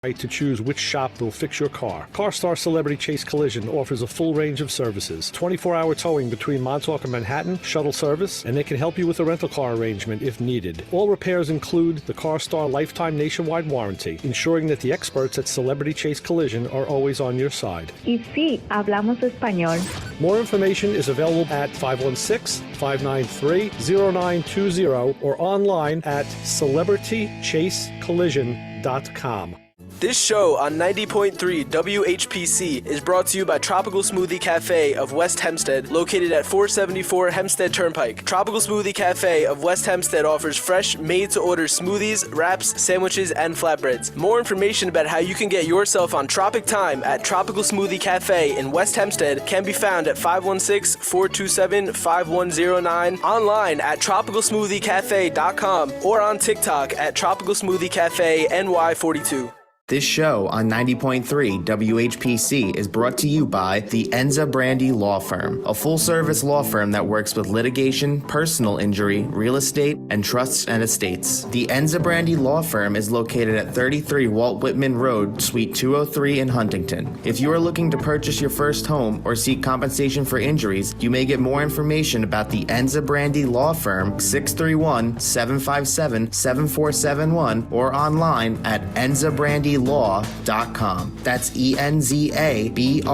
right to choose which shop will fix your car. CarStar Celebrity Chase Collision offers a full range of services. 24-hour towing between Montauk and Manhattan, shuttle service, and they can help you with a rental car arrangement if needed. All repairs include the CarStar Lifetime Nationwide Warranty, ensuring that the experts at Celebrity Chase Collision are always on your side. Y sí, hablamos español. More information is available at 516-593-0920 or online at celebritychasecollision.com. This show on 90.3 WHPC is brought to you by Tropical Smoothie Cafe of West Hempstead, located at 474 Hempstead Turnpike. Tropical Smoothie Cafe of West Hempstead offers fresh, made-to-order smoothies, wraps, sandwiches, and flatbreads. More information about how you can get yourself on Tropic Time at Tropical Smoothie Cafe in West Hempstead can be found at 516-427-5109, online at tropicalsmoothiecafe.com, or on TikTok at Tropical Smoothie Cafe NY42. This show on 90.3 WHPC is brought to you by the Enza Brandy Law Firm, a full-service law firm that works with litigation, personal injury, real estate, and trusts and estates. The Enza Brandy Law Firm is located at 33 Walt Whitman Road, Suite 203 in Huntington. If you are looking to purchase your first home or seek compensation for injuries, you may get more information about the Enza Brandy Law Firm 631-757-7471 or online at enzabrandylaw.com. That's ENZABRANDI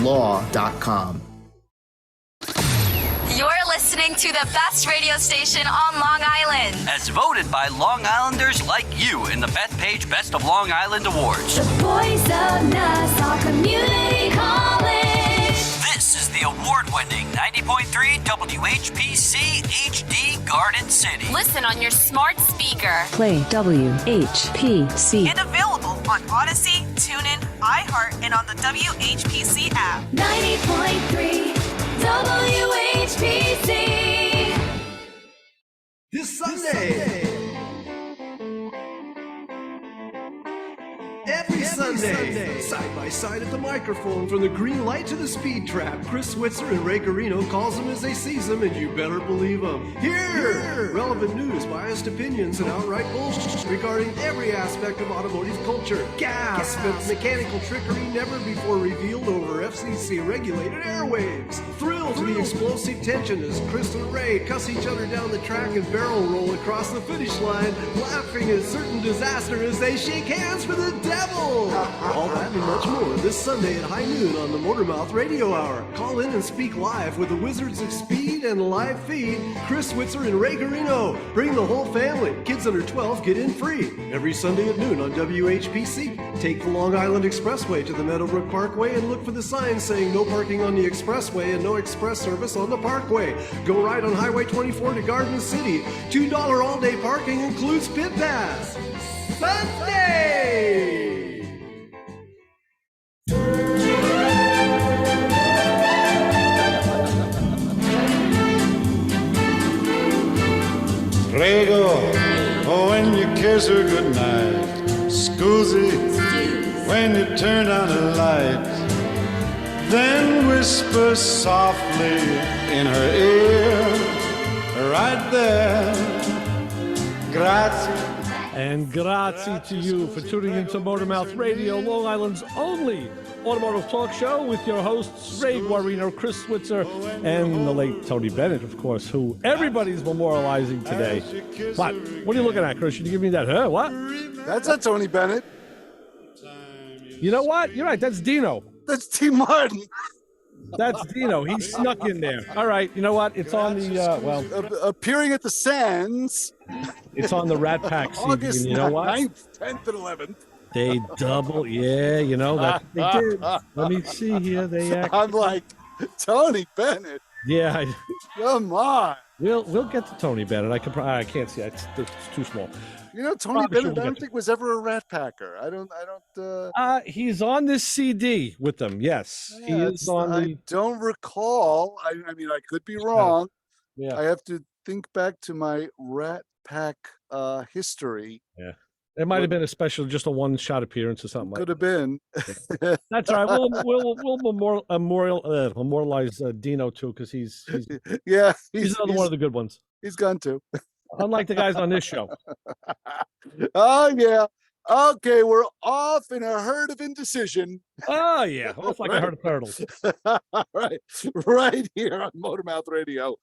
law.com. You're listening to the best radio station on Long Island. As voted by Long Islanders like you in the Bethpage Best of Long Island Awards. The voice of Nassau Community College. This is the award-winning 90.3 WHPC HD Garden City. Listen on your smart speaker. Play WHPC. And available on Odyssey, TuneIn, iHeart, and on the WHPC app. 90.3 WHPC. This Sunday. Every Sunday, side by side at the microphone, from the green light to the speed trap, Chris Switzer and Ray Carino calls them as they sees them, and you better believe them. Here, relevant news, biased opinions, and outright bullshit regarding every aspect of automotive culture. Gasp at mechanical trickery never before revealed over FCC-regulated airwaves. Thrill to the explosive tension as Chris and Ray cuss each other down the track and barrel roll across the finish line, laughing at certain disaster as they shake hands for the devil. All that and much more this Sunday at high noon on the MotorMouth Radio Hour. Call in and speak live with the Wizards of Speed and live feed, Chris Switzer and Ray Garino. Bring the whole family. Kids under 12 get in free. Every Sunday at noon on WHPC. Take the Long Island Expressway to the Meadowbrook Parkway and look for the sign saying no parking on the expressway and no express service on the parkway. Go right on Highway 24 to Garden City. $2 all-day parking includes pit pass. Sunday! Prego, when you kiss her goodnight. Scusi, when you turn on the light. Then whisper softly in her ear, right there. Grazie. And grazie to you for tuning into MotorMouth Radio, Long Island's only automotive talk show, with your hosts, Ray Guarino, Chris Switzer, and the late Tony Bennett, of course, who everybody's memorializing today. What? What are you looking at, Chris? You give me that, huh? What? That's not Tony Bennett. You know what? You're right. That's Dino. That's T. Martin. That's Dino. He snuck in there. All right. You know what? It's on the, appearing at the Sands. It's on the Rat Pack CD. August You know what? 9th, 10th, and 11th. They double. Yeah, you know, that they did. Let me see here. They actually. I'm like, Tony Bennett. Yeah. Come on. We'll get to Tony Bennett. I can't see. It's too small. You know, Tony Bennett, I don't think was ever a Rat Packer. I don't. He's on this CD with them. Yes, yeah, he is on. I don't recall. I mean, I could be wrong. Yeah, I have to think back to my Rat Pack history. Yeah, it might have been a special, just a one-shot appearance or something. Could have been. That's all right. We'll memorialize Dino too, because he's another one of the good ones. He's gone too. Unlike the guys on this show. Oh yeah, Okay, we're off in a herd of indecision. Oh, yeah. Almost like I heard of turtles. right here on MotorMouth Radio,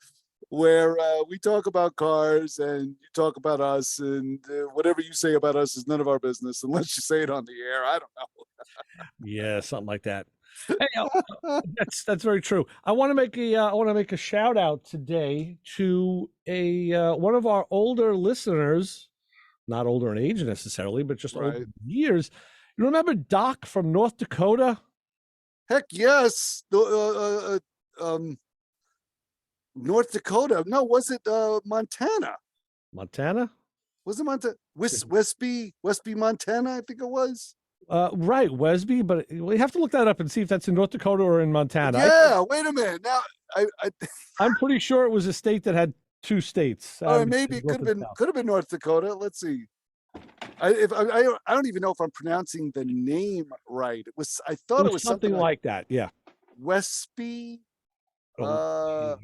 where we talk about cars and you talk about us, and whatever you say about us is none of our business unless you say it on the air. I don't know. Yeah, something like that. Hey, that's very true. I want to make a shout out today to a one of our older listeners, not older in age necessarily, but just older in years. You remember Doc from North Dakota? Heck yes. North Dakota. No, was it Montana? Montana? Was it Montana? Westby, Montana, I think it was. Right, Wesby, but we have to look that up and see if that's in North Dakota or in Montana. Yeah, wait a minute. Now, I'm pretty sure it was a state that had two states. Maybe it could have been North Dakota. Let's see. I don't even know if I'm pronouncing the name right. I thought it was something like that. Yeah. Westby. Yeah.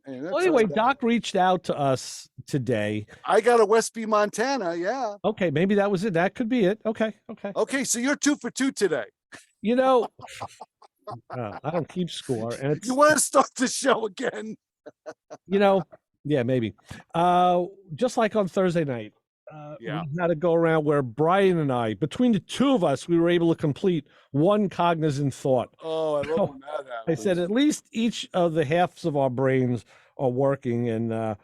Well, anyway, Doc reached out to us today. I got a Westby, Montana. Yeah. Okay, maybe that was it. That could be it. Okay. Okay, so you're 2 for 2 today. You know, I don't keep score, and you want to start the show again? You know, yeah, maybe. Just like on Thursday night, we had to go around where Brian and I, between the two of us, we were able to complete one cognizant thought. Oh, I love when that happens. I said at least each of the halves of our brains are working, and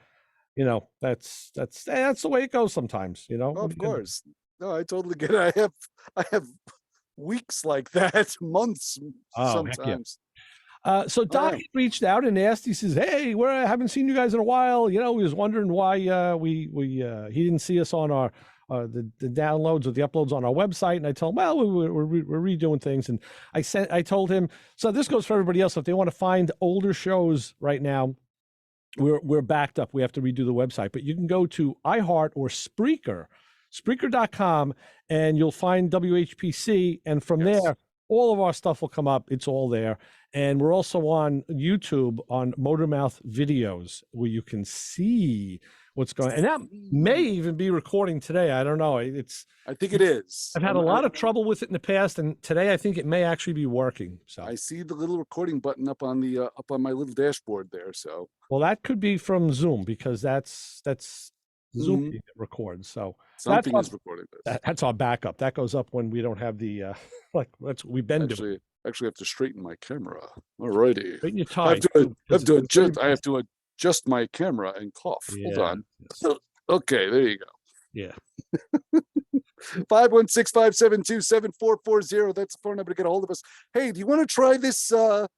you know, that's the way it goes sometimes. You know, of course. No, I totally get it. I have weeks like that, months sometimes. So Doc reached out and asked. He says, "Hey, I haven't seen you guys in a while. You know, he was wondering why he didn't see us on our the downloads or the uploads on our website." And I told him, "Well, we're redoing things." And I told him, so this goes for everybody else. If they want to find older shows right now, we're backed up. We have to redo the website, but you can go to iHeart or Spreaker.com, and you'll find WHPC, and from there, all of our stuff will come up. It's all there. And we're also on YouTube on MotorMouth Videos, where you can see what's going on. And that may even be recording today. I don't know. I think it is. I've had a lot of trouble with it in the past, and today I think it may actually be working. So I see the little recording button up on the up on my little dashboard there. So that could be from Zoom, because that's Zoom that records. So something is recording this. That's our backup. That goes up when we don't have the we've been doing. Actually have to straighten my camera. Alrighty. Straighten your tie. I have to adjust my camera and cough. Yeah. Hold on. Okay, there you go. Yeah. 516-572-7440. That's the phone number to get a hold of us. Hey, do you want to try this? What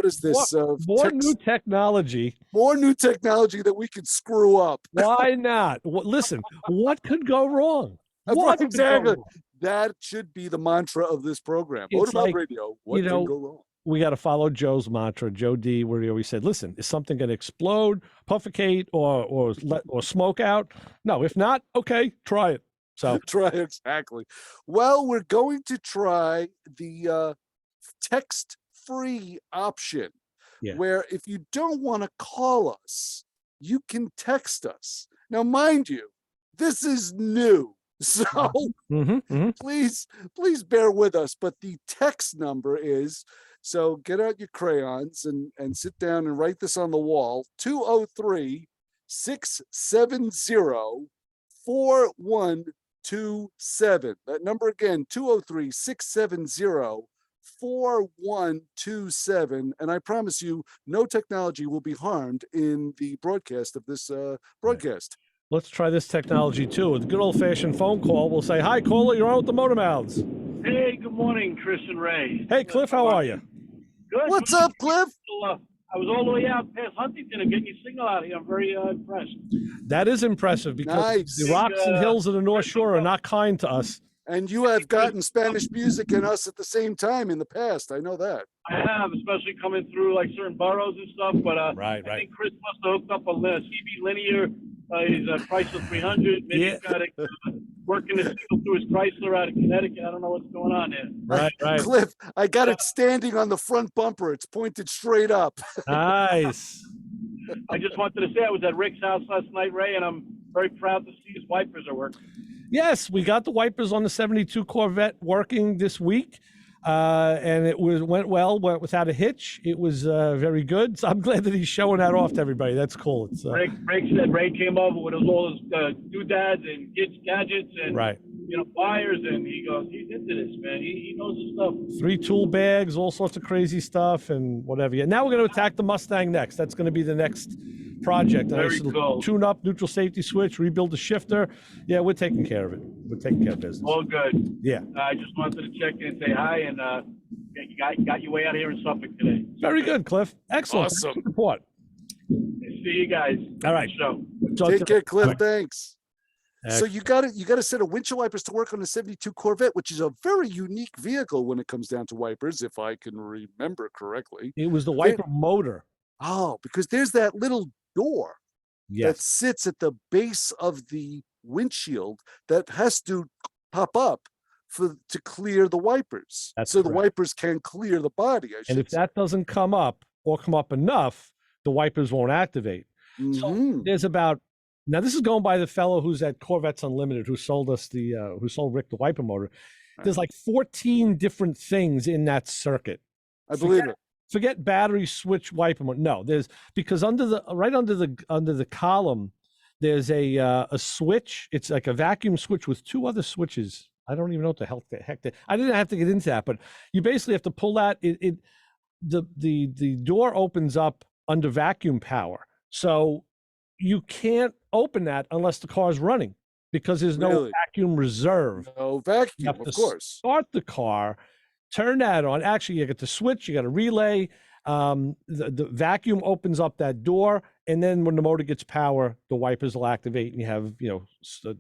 is this? More new technology. More new technology that we could screw up. Why not? Listen, what could go wrong? Right, exactly. That should be the mantra of this program. MotorMouth Radio. What can go wrong? We got to follow Joe's mantra, Joe D, where he always said, "Listen, is something going to explode, puffocate, or smoke out? No, if not, okay, try it." So try it, exactly. Well, we're going to try the text-free option, where if you don't want to call us, you can text us. Now, mind you, this is new. So please bear with us. But the text number is, so get out your crayons and sit down and write this on the wall, 203-670-4127. That number again, 203-670-4127. And I promise you, no technology will be harmed in the broadcast of this broadcast. Let's try this technology too. With a good old-fashioned phone call, we'll say, "Hi, caller, you're on with the Motor Mouths." Hey, good morning, Chris and Ray. Hey, Cliff, how are you? Good. What's up, Cliff? I was all the way out past Huntington and getting your signal out here. I'm very impressed. That is impressive, because the rocks and hills of the North Shore are not kind to us. And you have gotten Spanish music and us at the same time in the past. I know that. I have, especially coming through like certain boroughs and stuff. But I think Chris must have hooked up a CB linear. He's a Chrysler 300. Maybe he's got it working the signal through his Chrysler out of Connecticut. I don't know what's going on there. Right. Cliff, I got it standing on the front bumper. It's pointed straight up. Nice. I just wanted to say I was at Rick's house last night, Ray, and I'm very proud to see his wipers are working. Yes, we got the wipers on the 72 Corvette working this week. And it went without a hitch. It was very good. So I'm glad that he's showing that off to everybody. That's cool. It's Rick said Ray came over with all his doodads and gadgets and wires, and he goes, he's into this, man. He knows his stuff. 3 tool bags, all sorts of crazy stuff, and whatever. Yeah. Now we're going to attack the Mustang next. That's going to be the next project. Very cool. Tune up, neutral safety switch, rebuild the shifter. Yeah, we're taking care of it. We're taking care of business. All good. Yeah. I just wanted to check in and say hi, and you got your way out here in Suffolk today. Very good, Cliff. Excellent. Awesome. Report. See you guys. All right. Take care, Cliff. Right. Thanks. So you got a set of windshield wipers to work on the 72 Corvette, which is a very unique vehicle when it comes down to wipers, if I can remember correctly. It was the wiper motor. Oh, because there's that little door that sits at the base of the windshield that has to pop up to clear the wipers. The wipers can clear the body. If that doesn't come up or come up enough, the wipers won't activate. So there's now this is going by the fellow who's at Corvettes Unlimited, who sold Rick the wiper motor. There's like 14 different things in that circuit. I believe it. Forget battery switch wiper motor. No, because under the column, there's a switch. It's like a vacuum switch with 2 other switches. I don't even know what the heck I didn't have to get into that, but you basically have to pull that. The door opens up under vacuum power, so you can't open that unless the car's running, because there's no vacuum reserve. No vacuum, you have of to course. Start the car, turn that on. Actually, you got the switch, you got a relay. The vacuum opens up that door, and then when the motor gets power, the wipers will activate, and you have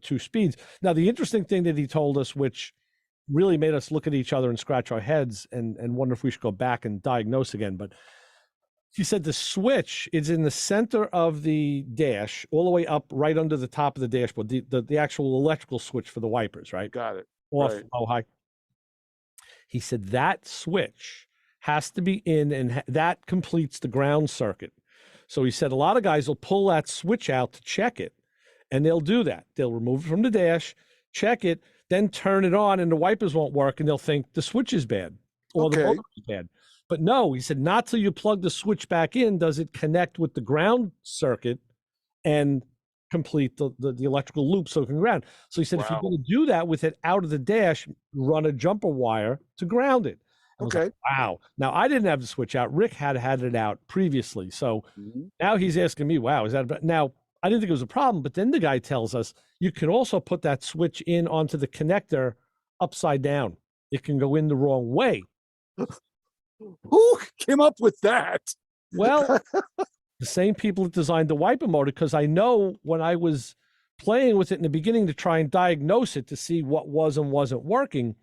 2 speeds. Now, the interesting thing that he told us, which really made us look at each other and scratch our heads and wonder if we should go back and diagnose again, but he said the switch is in the center of the dash, all the way up right under the top of the dashboard, the actual electrical switch for the wipers, right? Got it. Off, right. low, high. He said that switch has to be in, and that completes the ground circuit. So he said a lot of guys will pull that switch out to check it, and they'll do that. They'll remove it from the dash, check it, then turn it on, and the wipers won't work, and they'll think the switch is bad or the motor is bad. But no, he said, not till you plug the switch back in does it connect with the ground circuit and complete the electrical loop so it can ground. So he said, if you're going to do that with it out of the dash, run a jumper wire to ground it. Like, wow. Now, I didn't have the switch out. Rick had it out previously. So now he's asking me, wow, is that now? I didn't think it was a problem, but then the guy tells us you can also put that switch in onto the connector upside down. It can go in the wrong way. Who came up with that? Well, the same people that designed the wiper motor, because I know when I was playing with it in the beginning to try and diagnose it to see what was and wasn't working,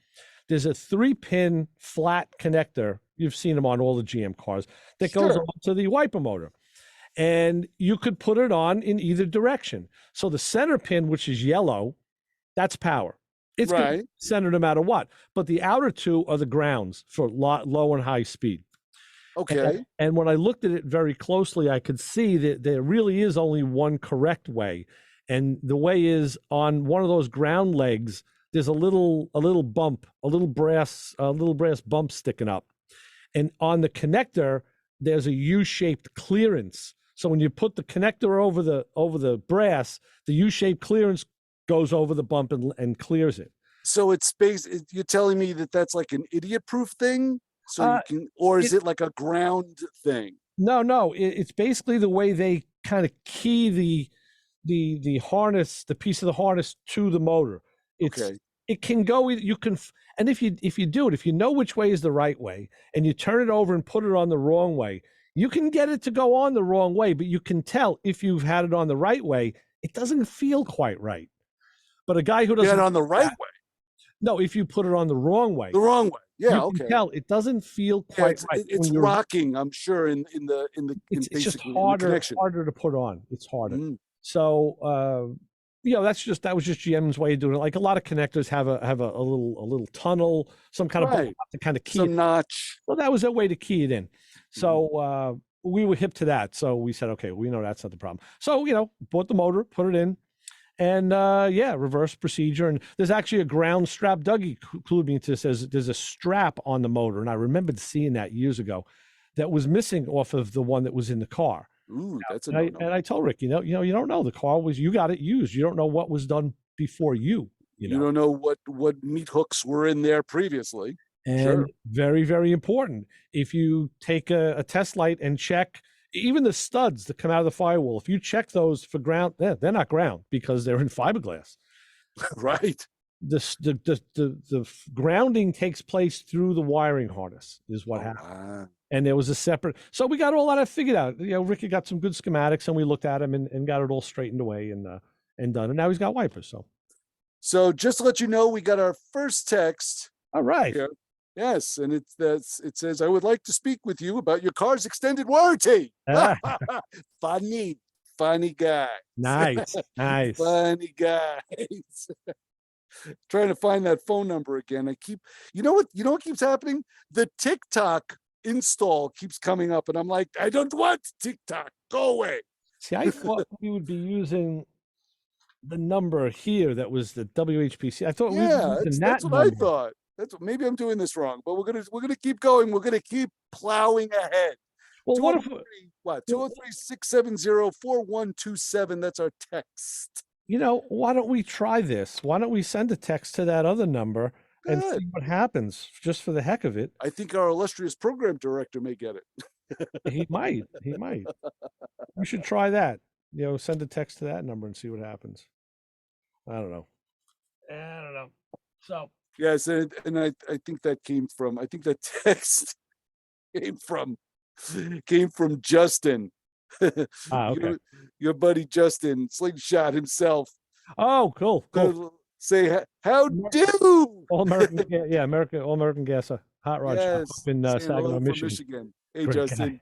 there's a 3-pin flat connector. You've seen them on all the GM cars that goes on to the wiper motor. And you could put it on in either direction. So the center pin, which is yellow, that's power. It's going to center no matter what. But the outer 2 are the grounds for low and high speed. Okay. And when I looked at it very closely, I could see that there really is only one correct way. And the way is on one of those ground legs, there's a little bump, a little brass bump sticking up. And on the connector, there's a U-shaped clearance. So when you put the connector over the brass, the U-shaped clearance goes over the bump and clears it. So it's you're telling me that that's like an idiot-proof thing? So you can, or is it like a ground thing? No. It's basically the way they kind of key the harness, the piece of the harness to the motor. It can go. You can, and if you do it, if you know which way is the right way, and you turn it over and put it on the wrong way, you can get it to go on the wrong way. But you can tell if you've had it on the right way, it doesn't feel quite right. But a guy who doesn't get it on the right way. No, if you put it on the wrong way. The wrong way. Yeah, you can tell it doesn't feel quite right. It's rocking, I'm sure, in it's just harder to put on. It's harder. So that was just GM's way of doing it. Like a lot of connectors have a little tunnel, some kind of to kind of key some notch. Well, that was a way to key it in. So we were hip to that. So we said, okay, we know that's not the problem. So bought the motor, put it in. And reverse procedure. And there's actually a ground strap. Dougie clued me into this. There's a strap on the motor, and I remembered seeing that years ago that was missing off of the one that was in the car. Ooh, that's a no-no. And I told Rick, you don't know. The car you got it used. You don't know what was done before you. You don't know what meat hooks were in there previously. And very, very important. If you take a test light and check even the studs that come out of the firewall, if you check those for ground, they're not ground because they're in fiberglass. Right. The grounding takes place through the wiring harness is what happened. And there was a separate, so we got all that figured out. Ricky got some good schematics and we looked at them and got it all straightened away and done. And now he's got wipers. So just to let you know, we got our first text. All right. Here. Yes, and it says, I would like to speak with you about your car's extended warranty. Funny guy. Nice. Funny guy. Trying to find that phone number again. You know what keeps happening? The TikTok install keeps coming up, and I'm like, I don't want TikTok. Go away. See, I thought we would be using the number here that was the WHPC. I thought that's what I thought. Maybe I'm doing this wrong, but we're gonna keep going. We're gonna keep plowing ahead. Well, 203-670-4127. That's our text. Why don't we try this? Why don't we send a text to that other number and see what happens, just for the heck of it? I think our illustrious program director may get it. He might. We should try that. Send a text to that number and see what happens. I don't know. So. Yes, and I think that that text came from Justin. Okay. Your buddy Justin, Slingshot himself. Oh, cool. Say how do All American, All American Gas, hot rod shop up in Saginaw, Michigan. Hey, great Justin,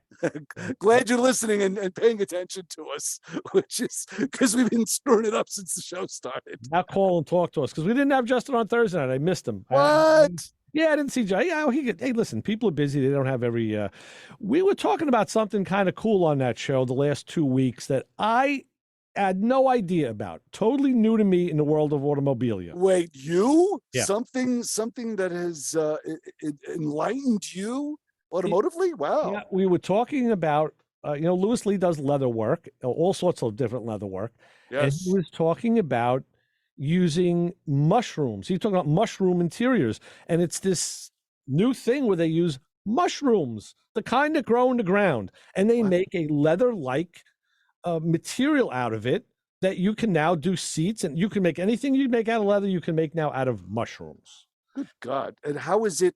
glad you're listening and paying attention to us, which is because we've been screwing it up since the show started. Now call and talk to us because we didn't have Justin on Thursday night. I missed him. What? I didn't see Joe. Hey, listen, people are busy. They don't have every. We were talking about something kind of cool on that show the last 2 weeks that I had no idea about. Totally new to me in the world of automobilia. Wait, you? Yeah. Something that has enlightened you? Automotively? Wow. Yeah, we were talking about, Lewis Lee does leather work, all sorts of different leather work. Yes. And he was talking about using mushrooms. He's talking about mushroom interiors. And it's this new thing where they use mushrooms, the kind that grow in the ground. And they make a leather-like material out of it that you can now do seats. And you can make anything you make out of leather, you can make now out of mushrooms. Good God. And how is the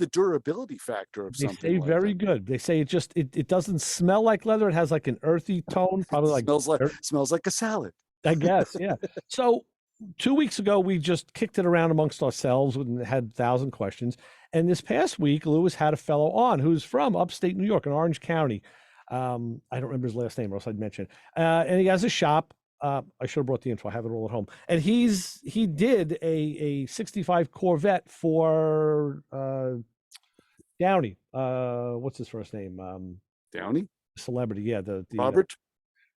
durability factor of something? They say very good. They say it doesn't smell like leather. It has like an earthy tone, probably smells like a salad. I guess, yeah. So 2 weeks ago, we just kicked it around amongst ourselves and had 1,000 questions. And this past week, Lewis had a fellow on who's from upstate New York in Orange County. I don't remember his last name, or else I'd mention it. And he has a shop. I should have brought the info. I have it all at home. And he did a 65 Corvette for Downey. What's his first name? Downey? Celebrity, yeah. The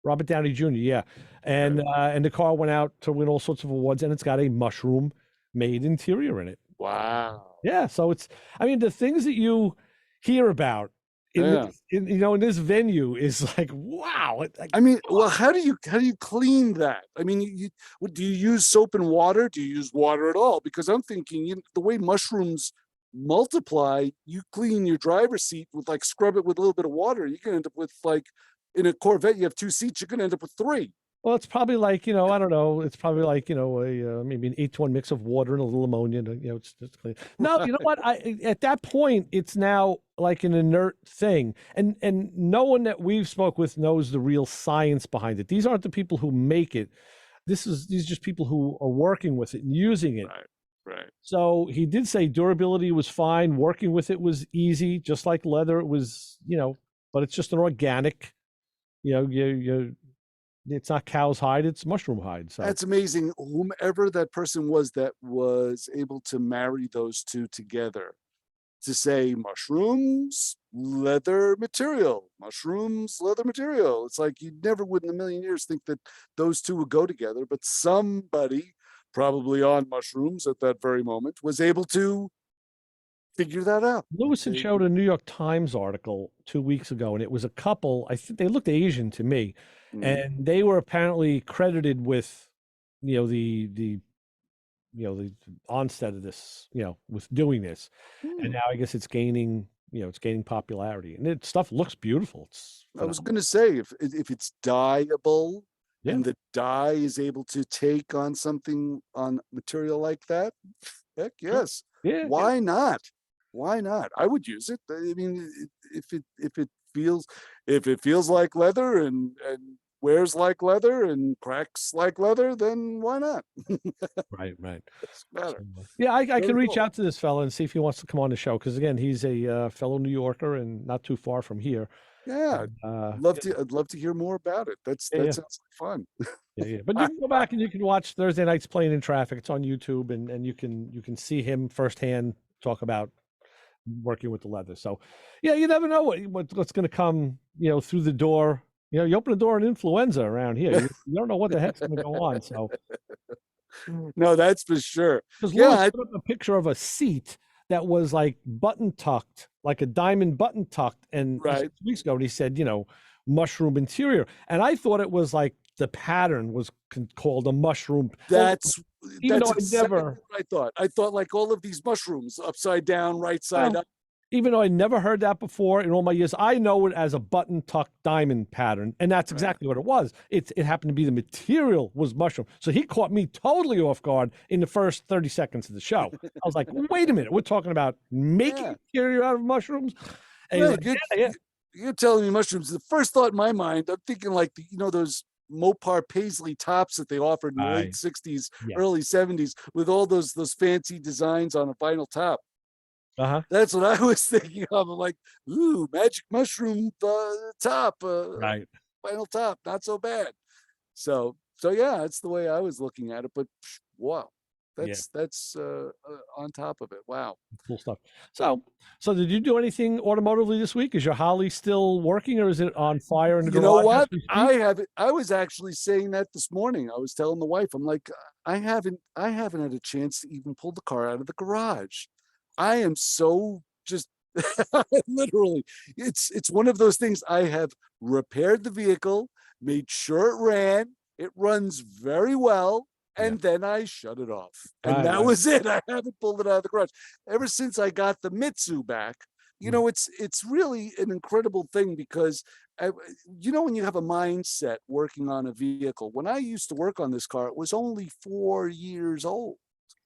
Robert Downey Jr., yeah. And the car went out to win all sorts of awards, and it's got a mushroom-made interior in it. Wow. Yeah, so the things that you hear about in this venue is like, wow. How do you clean that? Do you use soap and water? Do you use water at all? Because I'm thinking the way mushrooms multiply, you clean your driver's seat with scrub it with a little bit of water. You can end up with in a Corvette, you have 2 seats, you're going to end up with 3. Well, it's probably I don't know. It's probably maybe an 8-to-1 mix of water and a little ammonia. It's clean. No, you know what? At that point, it's now like an inert thing. And no one that we've spoke with knows the real science behind it. These aren't the people who make it. These are just people who are working with it and using it. Right. So he did say durability was fine. Working with it was easy, just like leather. It was, but it's just an organic, it's not cow's hide, it's mushroom hide. So that's amazing. Whomever that person was that was able to marry those two together to say mushrooms leather material, mushrooms, leather material. It's like you never would in a million years think that those two would go together, but somebody, probably on mushrooms at that very moment, was able to figure that out. Lewis had showed a New York Times article 2 weeks ago, and it was a couple. I think they looked Asian to me, and they were apparently credited with, the onset of this, with doing this, and now I guess it's gaining, it's gaining popularity, and stuff looks beautiful. I was going to say, if it's dyeable, and the dye is able to take on something, on material like that, heck yes. Yeah. Why not? Why not? I would use it. I mean, if it feels like leather and wears like leather and cracks like leather, then why not? Right. Doesn't matter. Yeah, I can reach out to this fella and see if he wants to come on the show, because again, he's a fellow New Yorker and not too far from here. Yeah, I'd love to hear more about it. That sounds like fun. Yeah. But you can go back and you can watch Thursday Nights Playing in Traffic. It's on YouTube, and you can see him firsthand talk about working with the leather. So yeah, you never know what's going to come, through the door. You open the door and influenza around here. You don't know what the heck's going to go on. So no, that's for sure. Because Lewis put up a picture of a seat that was like button tucked, like a diamond button tucked, and 6 weeks ago, and he said, mushroom interior, and I thought it was like the pattern was called a mushroom. That's exactly what I thought. I thought like all of these mushrooms, upside down, right side up. Even though I never heard that before in all my years, I know it as a button tuck diamond pattern, and that's exactly what it was. It happened to be the material was mushroom. So he caught me totally off guard in the first 30 seconds of the show. I was like, wait a minute, we're talking about making material out of mushrooms? And you're telling me mushrooms. The first thought in my mind, I'm thinking like, those Mopar Paisley tops that they offered in the late 60s, early 70s, with all those fancy designs on a vinyl top. That's what I was thinking of. I'm like, ooh, magic mushroom top, vinyl top, not so bad. So yeah, that's the way I was looking at it. But wow, that's on top of it. Wow, cool stuff. So did you do anything automotively this week? Is your Holly still working, or is it on fire in the garage? You know what? I was actually saying that this morning. I was telling the wife, I'm like, I haven't had a chance to even pull the car out of the garage. I am so just literally, it's one of those things. I have repaired the vehicle, made sure it ran. It runs very well. And then I shut it off. And that was it. I haven't pulled it out of the garage. Ever since I got the Mitsu back, it's really an incredible thing, because, when you have a mindset working on a vehicle, when I used to work on this car, it was only 4 years old.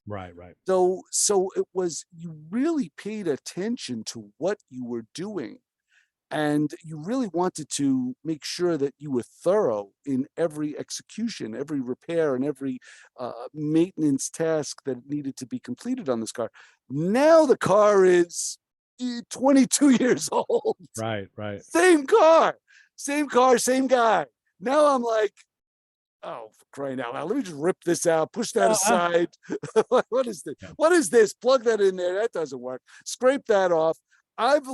Right. So it was, you really paid attention to what you were doing, and you really wanted to make sure that you were thorough in every execution, every repair, and every maintenance task that needed to be completed on this car. Now the car is 22 years old. Right. Same car, same guy. Now I'm like, oh, for crying out loud, let me just rip this out, push that aside. What is this? What is this? Plug that in there. That doesn't work. Scrape that off. I've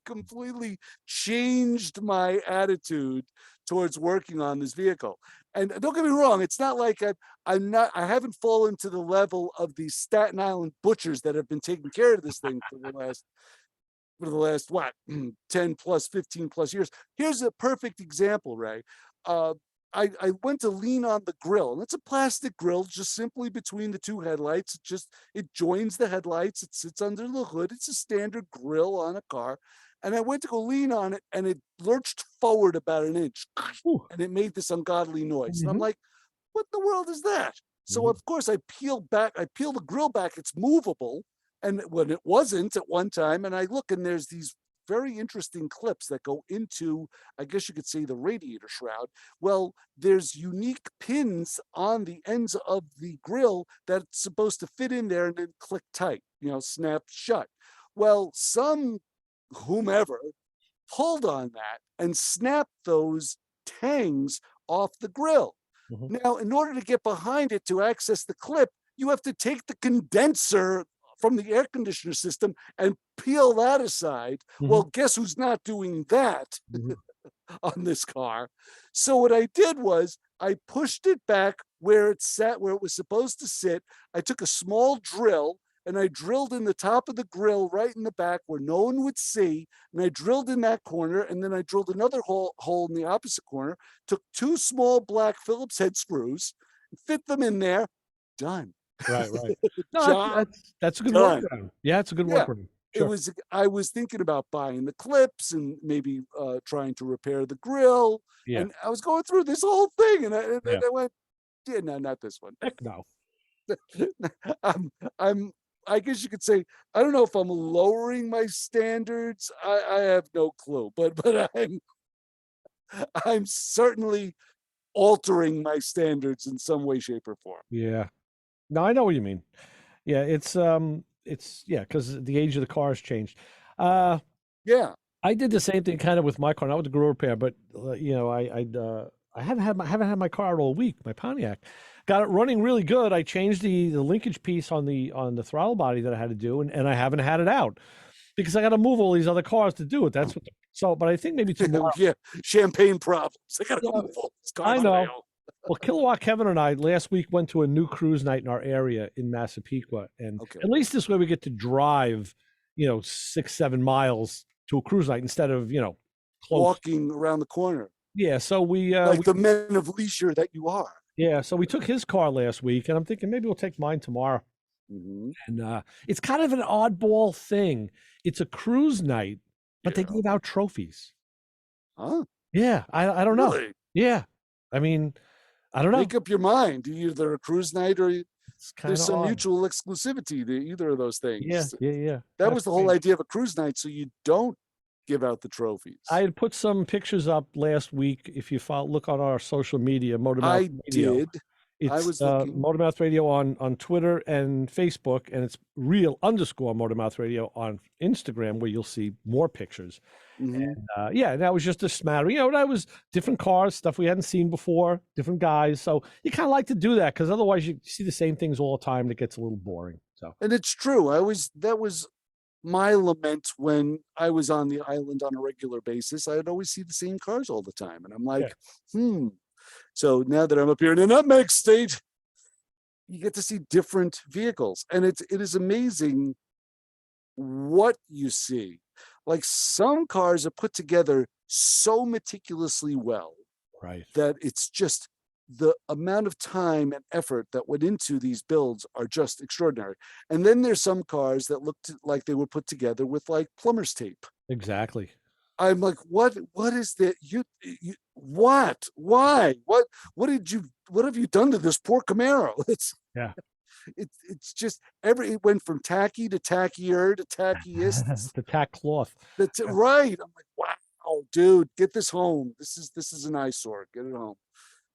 completely changed my attitude towards working on this vehicle. And don't get me wrong, it's not like I haven't fallen to the level of the Staten Island butchers that have been taking care of this thing for the last what, 10 plus, 15 plus years. Here's a perfect example, Ray. I went to lean on the grill, and it's a plastic grill just simply between the two headlights. It joins the headlights. It sits under the hood. It's a standard grill on a car. And I went to go lean on it, and it lurched forward about an inch. Ooh. And it made this ungodly noise. And I'm like, what in the world is that? So of course I peel the grill back. It's movable. And when it wasn't at one time, and I look, and there's these very interesting clips that go into, I guess you could say, the radiator shroud. Well, there's unique pins on the ends of the grill that's supposed to fit in there and then click tight, snap shut. Well, whomever pulled on that and snapped those tangs off the grill. Now, in order to get behind it to access the clip, you have to take the condenser from the air conditioner system and peel that aside. Well, guess who's not doing that on this car? So what I did was I pushed it back where it sat, where it was supposed to sit. I took a small drill and I drilled in the top of the grill right in the back where no one would see. And I drilled in that corner, and then I drilled another hole in the opposite corner, took 2 small black Phillips head screws, fit them in there, done. Right. No, that's a good workaround. Yeah, it's a good workaround. Sure. I was thinking about buying the clips and maybe trying to repair the grill. Yeah. And I was going through this whole thing, and I went, yeah, no, not this one. Heck no. I guess you could say, I don't know if I'm lowering my standards. I have no clue, but I'm certainly altering my standards in some way, shape, or form. Yeah. No, I know what you mean. Yeah, it's because the age of the car has changed. Yeah. I did the same thing kind of with my car, not with the grill repair, but I haven't had my car out all week, my Pontiac. Got it running really good. I changed the linkage piece on the throttle body that I had to do, and I haven't had it out because I got to move all these other cars to do it. That's what. But I think maybe tomorrow. Yeah, champagne problems. I got to move all these cars. I know. Well, Kilowatt Kevin and I last week went to a new cruise night in our area in Massapequa, and at least this way we get to drive, 6-7 miles to a cruise night instead of close. Walking around the corner. Yeah, so we the men of leisure that you are. Yeah, so we took his car last week, and I'm thinking maybe we'll take mine tomorrow. And it's kind of an oddball thing. It's a cruise night, but they give out trophies. Huh? Yeah, I don't know. Really? Yeah, I mean, I don't know. Make up your mind. Either a cruise night or there's some odd. Mutual exclusivity to either of those things. Yeah. That was the whole idea of a cruise night, so you don't give out the trophies. I had put some pictures up last week. If you look on our social media, MotorMouth I Radio. did. It's I was looking. MotorMouth Radio on Twitter and Facebook, and it's _MotorMouth Radio on Instagram, where you'll see more pictures. And that was just a smattering. That was different cars, stuff we hadn't seen before, different guys. So you kind of like to do that because otherwise you see the same things all the time, and it gets a little boring. So, and it's true. That was my lament when I was on the island on a regular basis. I'd always see the same cars all the time, and I'm like, So now that I'm up here in the Nutmeg State, you get to see different vehicles, and it is amazing what you see. Like, some cars are put together so meticulously well, right, that it's just the amount of time and effort that went into these builds are just extraordinary. And then there's some cars that looked like they were put together with like plumber's tape. Exactly. I'm like, what is that? Why? What have you done to this poor Camaro? It's just it went from tacky to tackier to tackiest. The tack cloth. That's right. I'm like, wow, dude, get this home. This is an eyesore. Get it home.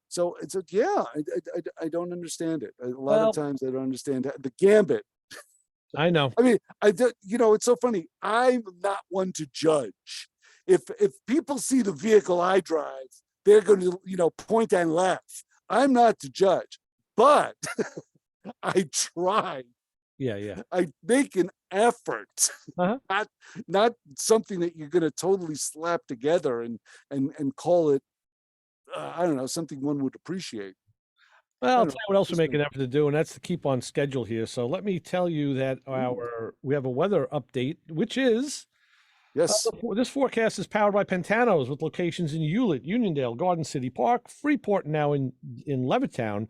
So it's I don't understand it. A lot of times I don't understand the gambit. I know. I mean, it's so funny. I'm not one to judge. If people see the vehicle I drive, they're going to, point and laugh. I'm not to judge, but I try. Yeah. I make an effort, not something that you're going to totally slap together and call it, I don't know, something one would appreciate. Well, I'll tell you what else we're making an effort to do, and that's to keep on schedule here. So let me tell you that we have a weather update, which is yes. This forecast is powered by Pentanos with locations in Hewlett, Uniondale, Garden City Park, Freeport, now in Levittown.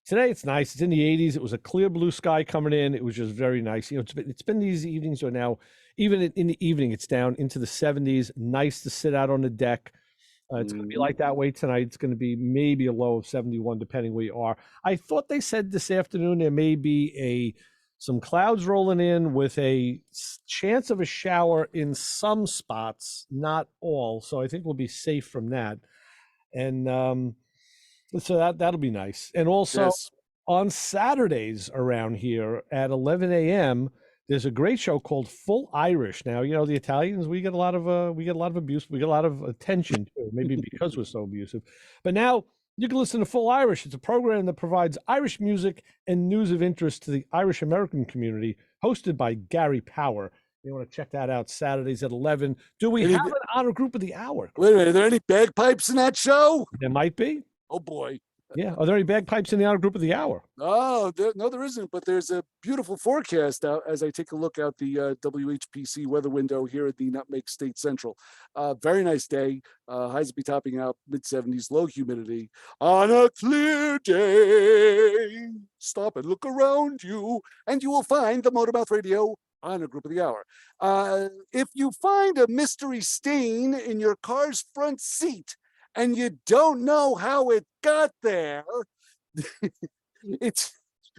Today it's nice. It's in the 80s. It was a clear blue sky coming in. It was just very nice. It's been these evenings are now, even in the evening, it's down into the 70s. Nice to sit out on the deck. It's going to be like that way tonight. It's going to be maybe a low of 71, depending where you are. I thought they said this afternoon there may be some clouds rolling in with a chance of a shower in some spots, not all. So I think we'll be safe from that. And so that'll be nice. And also on Saturdays around here at 11 a.m., there's a great show called Full Irish. Now, the Italians, we get a lot of abuse. We get a lot of attention too, maybe because we're so abusive. But now you can listen to Full Irish. It's a program that provides Irish music and news of interest to the Irish American community hosted by Gary Power. You want to check that out Saturdays at 11. Do we have an honor group of the hour? Wait a minute. Are there any bagpipes in that show? There might be. Oh, boy. Yeah. Are there any bagpipes in the honor group of the hour? Oh, no, there isn't. But there's a beautiful forecast out as I take a look out the WHPC weather window here at the Nutmeg State Central. Very nice day. Highs will be topping out mid-70s, low humidity. On a clear day, stop and look around you, and you will find the MotorMouth Radio honor group of the hour. If you find a mystery stain in your car's front seat, and you don't know how it got there,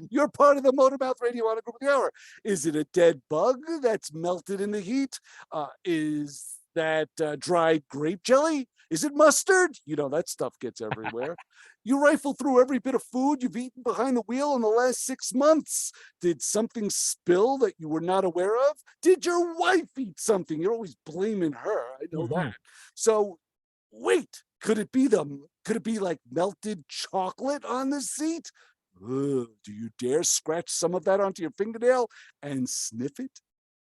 you're part of the MotorMouth Radio honor group of the hour. Is it a dead bug that's melted in the heat? Is that dried grape jelly? Is it mustard? You know, that stuff gets everywhere. You rifle through every bit of food you've eaten behind the wheel in the last 6 months. Did something spill that you were not aware of? Did your wife eat something? You're always blaming her. I know that. So wait. Could it be like melted chocolate on the seat? Ugh, do you dare scratch some of that onto your fingernail and sniff it?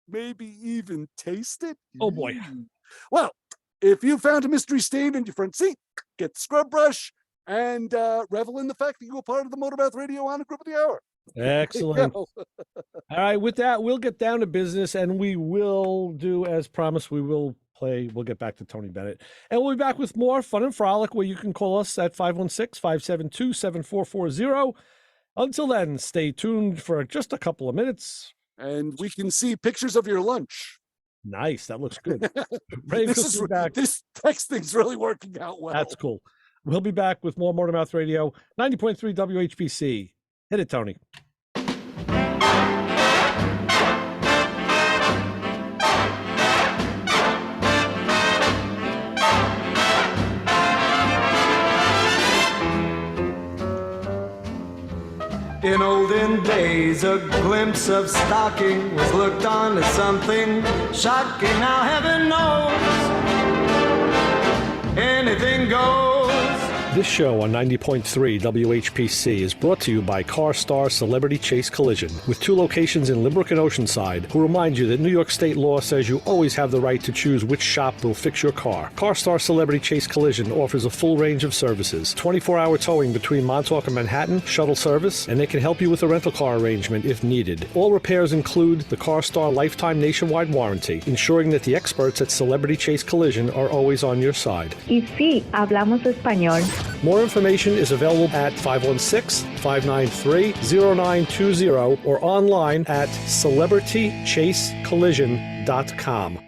Maybe even taste it? Oh boy. Well, if you found a mystery stain in your front seat, get the scrub brush and revel in the fact that you were part of the MotorMouth Radio honor group of the hour. Excellent. All right, with that, we'll get down to business, and we will do as promised. We'll get back to Tony Bennett, and we'll be back with more fun and frolic, where you can call us at 516-572-7440. Until then, stay tuned for just a couple of minutes, and we can see pictures of your lunch. Nice, that looks good. This text thing's really working out well. That's cool. We'll be back with more MotorMouth Radio, 90.3 WHPC. Hit it, Tony. In olden days, a glimpse of stocking was looked on as something shocking. Now heaven knows, anything goes. This show on 90.3 WHPC is brought to you by CarStar Celebrity Chase Collision, with 2 locations in Limerick and Oceanside, who remind you that New York state law says you always have the right to choose which shop will fix your car. CarStar Celebrity Chase Collision offers a full range of services, 24-hour towing between Montauk and Manhattan, shuttle service, and they can help you with a rental car arrangement if needed. All repairs include the CarStar Lifetime Nationwide Warranty, ensuring that the experts at Celebrity Chase Collision are always on your side. Y sí, hablamos español. More information is available at 516-593-0920 or online at celebritychasecollision.com.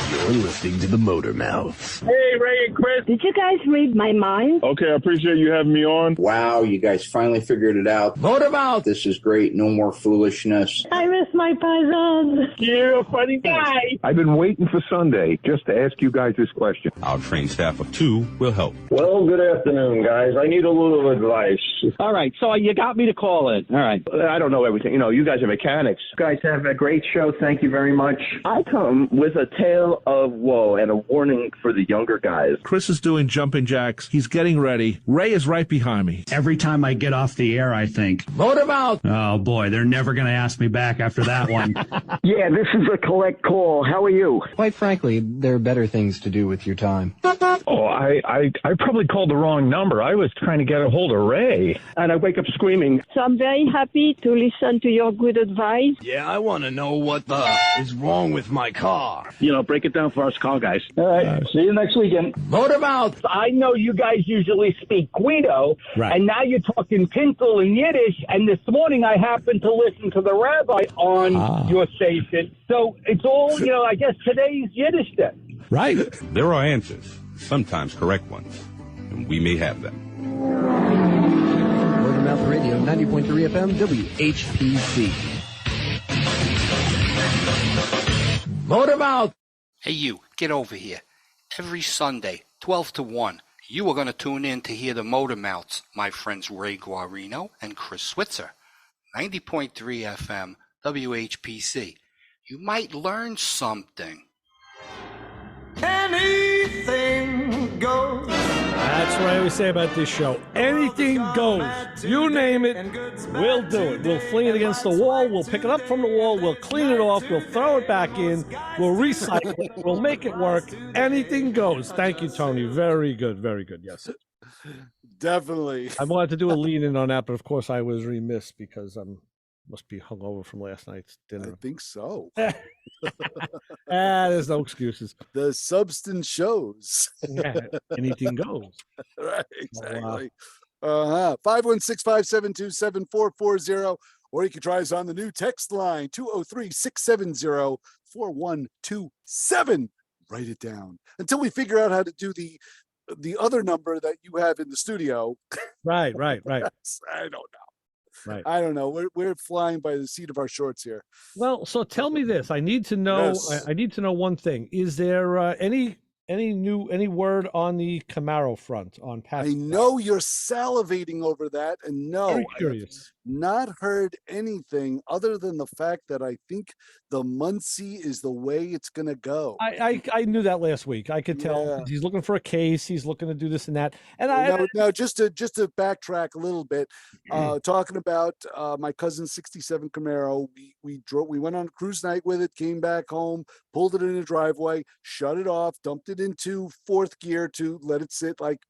You're listening to the Motor Mouth. Hey, Ray and Chris. Did you guys read my mind? Okay, I appreciate you having me on. Wow, you guys finally figured it out. Motor Mouth. This is great. No more foolishness. I miss my paisans. You're a funny guy. I've been waiting for Sunday just to ask you guys this question. Our trained staff of 2 will help. Well, good afternoon, guys. I need a little advice. All right, so you got me to call in. All right. I don't know everything. You know, you guys are mechanics. You guys have a great show. Thank you very much. I come with a tale of woe and a warning for the younger guys. Chris is doing jumping jacks. He's getting ready. Ray is right behind me. Every time I get off the air, I think, Motor Mouth. Oh, boy, they're never going to ask me back after that one. Yeah, this is a collect call. How are you? Quite frankly, there are better things to do with your time. Oh, I probably called the wrong number. I was trying to get a hold of Ray. And I wake up screaming. So I'm very happy to listen to your good advice. Yeah, I want to know what the is wrong with my car. You know, break it down for us call guys. All right, see you next weekend. Motor Mouth. I know you guys usually speak Guido, and now you're talking Tinsel and Yiddish, and this morning I happened to listen to the rabbi on your station. So it's all, you know, I guess today's Yiddish then. Right. There are answers, sometimes correct ones, and we may have them. MotorMouth Radio, 90.3 FM, WHPC. Motor Mouth. Hey, you, get over here. Every Sunday, 12 to 1, you are going to tune in to hear the Motor Mouths, my friends Ray Guarino and Chris Switzer. 90.3 FM, WHPC. You might learn something. Anything goes. That's That's what I always say about this show. Anything goes. You name it, we'll do it. We'll fling it against the wall. We'll pick it up from the wall. We'll clean it off. We'll throw it back in. We'll recycle it. We'll make it work. Anything goes. Thank you, Tony. Very good. Very good. Yes. Definitely. I wanted to do a lead in on that, but of course I was remiss because must be hungover from last night's dinner. I think so. There's no excuses. The substance shows. Yeah, anything goes. Right, exactly. 516-572-7440, or you can try us on the new text line 203-670-4127. Write it down until we figure out how to do the other number that you have in the studio. Right. I don't know. Right. I don't know. We're flying by the seat of our shorts here. Well, so tell me this. I need to know. Yes. I need to know one thing. Is there any word on the Camaro front on Pat's? I know you're salivating over that, and no, Very curious. I have not heard anything other than the fact that I think the Muncie is the way it's going to go. I knew that last week. I could tell he's looking for a case. He's looking to do this and that. And now just to backtrack a little bit, talking about my cousin's '67 Camaro, we went on a cruise night with it, came back home, pulled it in the driveway, shut it off, dumped it into fourth gear to let it sit like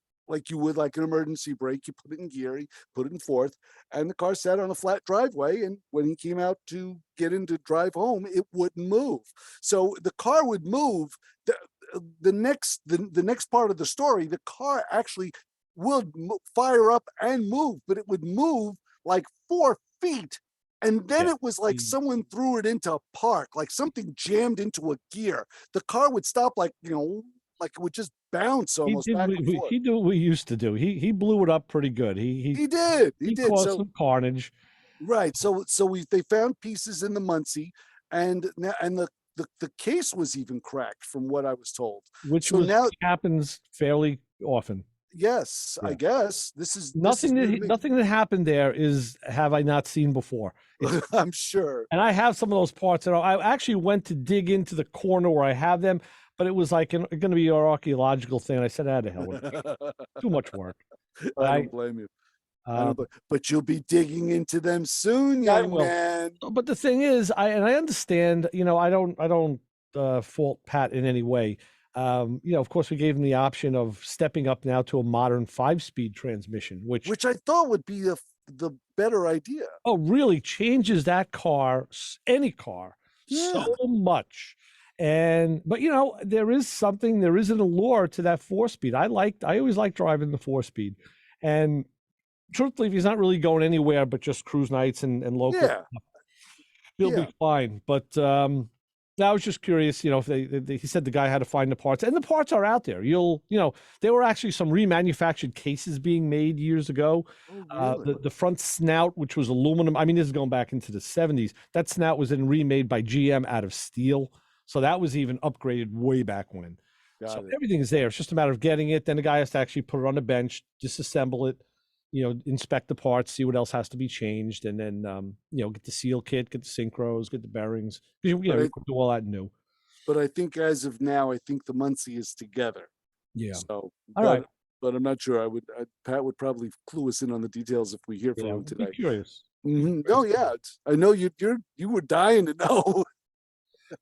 you would like an emergency brake. You put it in gear, you put it in fourth, and the car sat on a flat driveway. And when he came out to get in to drive home, it wouldn't move. So the car would move. The next part of the story, the car actually would fire up and move, but it would move like 4 feet. And then it was like someone threw it into a park, like something jammed into a gear. The car would stop like it would just bounce almost back and forth. He did what we used to do. He blew it up pretty good. He did. He caused some carnage. Right. So they found pieces in the Muncie, and the case was even cracked from what I was told. Which happens fairly often. Yes, yeah. I guess this is nothing that happened there have I not seen before. I'm sure. And I have some of those parts. I actually went to dig into the corner where I have them, but it was like going to be an archaeological thing. And I said, to hell with it. Too much work. But I don't blame you. But you'll be digging into them soon, young man. But the thing is, I understand. I don't fault Pat in any way. Of course, we gave him the option of stepping up now to a modern 5-speed transmission, which I thought would be the better idea. Oh, really changes that car, any car, so much. But there is an allure to that 4-speed. I always liked driving the 4-speed, and truthfully, if he's not really going anywhere but just cruise nights and local stuff, he'll be fine. But I was just curious, if he said the guy had to find the parts, and the parts are out there. There were actually some remanufactured cases being made years ago. Oh, really? The front snout, which was aluminum. I mean, this is going back into the 70s. That snout was then remade by GM out of steel. So that was even upgraded way back when. Everything is there. It's just a matter of getting it. Then the guy has to actually put it on a bench, disassemble it, inspect the parts, see what else has to be changed, and then, get the seal kit, get the synchros, get the bearings. You do all that new. But I think as of now, the Muncie is together. Yeah. So, all right. But I'm not sure. Pat would probably clue us in on the details if we hear from him today. Be curious. Mm-hmm. Oh yeah, I know you were dying to know.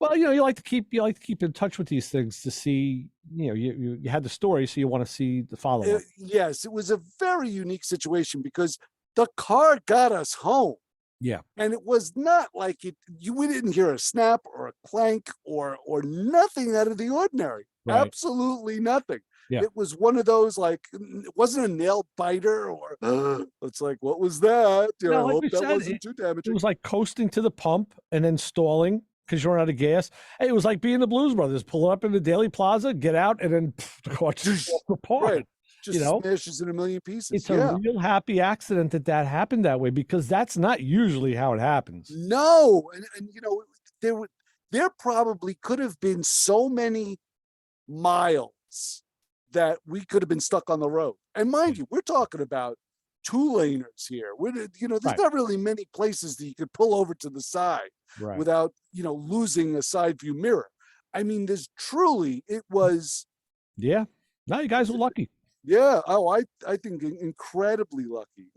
Well, you like to keep in touch with these things to see, you had the story, so you want to see the follow-up. Yes, it was a very unique situation because the car got us home. Yeah. And it was not like we didn't hear a snap or a clank or nothing out of the ordinary. Right. Absolutely nothing. Yeah. It was one of those, it wasn't a nail biter or it's like, what was that? I hope that wasn't too damaging. It was like coasting to the pump and then stalling because you're out of gas. Hey, it was like being the Blues Brothers. Pull up in the Daily Plaza, get out, and then the car just falls apart. Right. Just smashes in a million pieces. It's a real happy accident that happened that way, because that's not usually how it happens. No, and there probably could have been so many miles that we could have been stuck on the road. And mind you, we're talking about 2-laners here. There's not really many places that you could pull over to the side without, losing a side view mirror. I mean, it was. Yeah. No, you guys were lucky. Yeah. Oh, I think incredibly lucky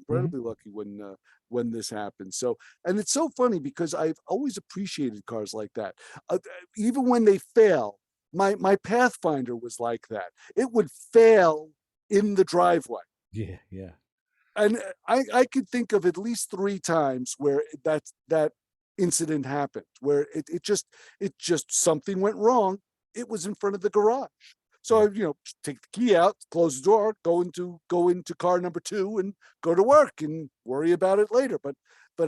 when this happened. So, and it's so funny because I've always appreciated cars like that. Even when they fail, my Pathfinder was like that. It would fail in the driveway. Yeah, yeah. And I could think of at least 3 times where that incident happened, where it just something went wrong. It was in front of the garage. So I, take the key out, close the door, go into car number 2 and go to work and worry about it later. But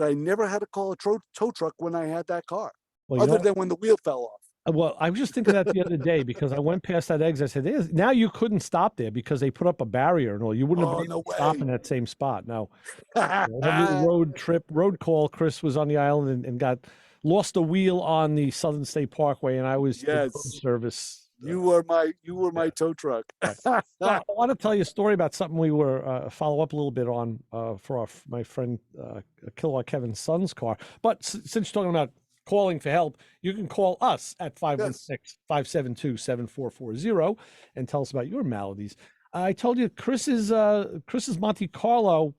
I never had to call a tow truck when I had that car, Well, other than when the wheel fell off. Well, I was just thinking that the other day because I went past that exit. I said, now you couldn't stop there because they put up a barrier and all. You wouldn't have been able to stop in that same spot. No. Road call. Chris was on the island and lost a wheel on the Southern State Parkway, and I was in service. You were my tow truck. I want to tell you a story about something we were follow up a little bit on for my friend Kilowatt Kevin's son's car. But since you're talking about calling for help, you can call us at 516-572-7440 and tell us about your maladies. I told you Chris's Monte Carlo.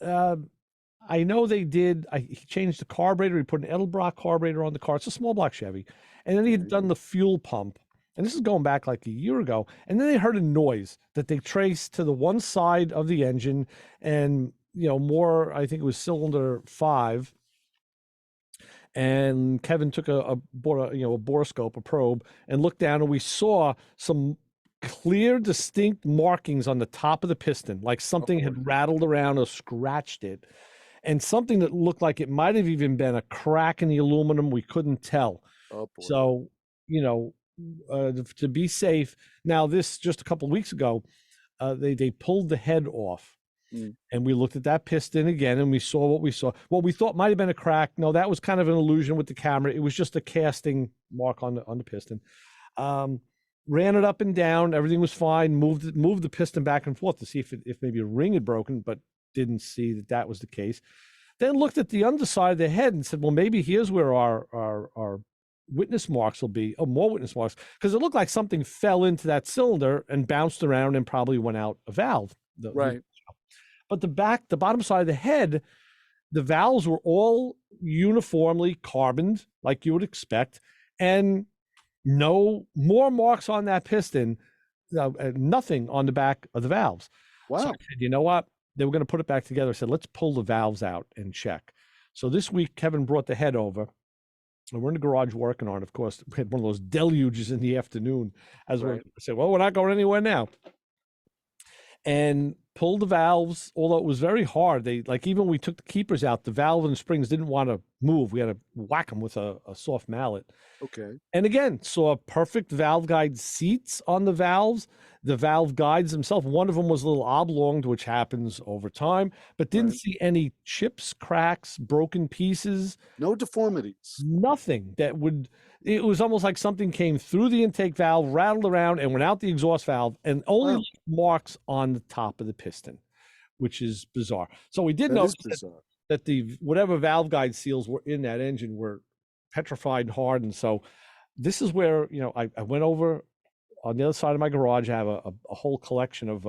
I know they did. He changed the carburetor. He put an Edelbrock carburetor on the car. It's a small block Chevy, and then he had done the fuel pump. And this is going back like a year ago. And then they heard a noise that they traced to the one side of the engine, and more. I think it was cylinder 5. And Kevin took a borescope, a probe, and looked down, and we saw some clear, distinct markings on the top of the piston, like something had rattled around or scratched it, and something that looked like it might have even been a crack in the aluminum. We couldn't tell. So, to be safe. Now, this just a couple of weeks ago, they pulled the head off. And we looked at that piston again, and we saw what we saw. What we thought might have been a crack. No, that was kind of an illusion with the camera. It was just a casting mark on the piston. Ran it up and down. Everything was fine. Moved the piston back and forth to see if maybe a ring had broken, but didn't see that was the case. Then looked at the underside of the head and said, well, maybe here's where our witness marks will be. Oh, more witness marks, because it looked like something fell into that cylinder and bounced around and probably went out a valve. But the bottom side of the head, the valves were all uniformly carboned, like you would expect, and no more marks on that piston, nothing on the back of the valves. Wow. So I said, you know what? They were going to put it back together. I said, let's pull the valves out and check. So this week, Kevin brought the head over, and we're in the garage working on it. Of course, we had one of those deluges in the afternoon. I said, well, we're not going anywhere now. And pulled the valves, although it was very hard. Even when we took the keepers out, the valve and springs didn't want to move. We had to whack them with a soft mallet. Okay. And again, saw perfect valve guide seats on the valves. The valve guides themselves, one of them was a little oblonged, which happens over time, but didn't see any chips, cracks, broken pieces. No deformities. Nothing it was almost like something came through the intake valve, rattled around, and went out the exhaust valve, and only marks on the top of the piston, which is bizarre. So we did notice that the whatever valve guide seals were in that engine were petrified and hardened. So this is where, I went over on the other side of my garage. I have a whole collection of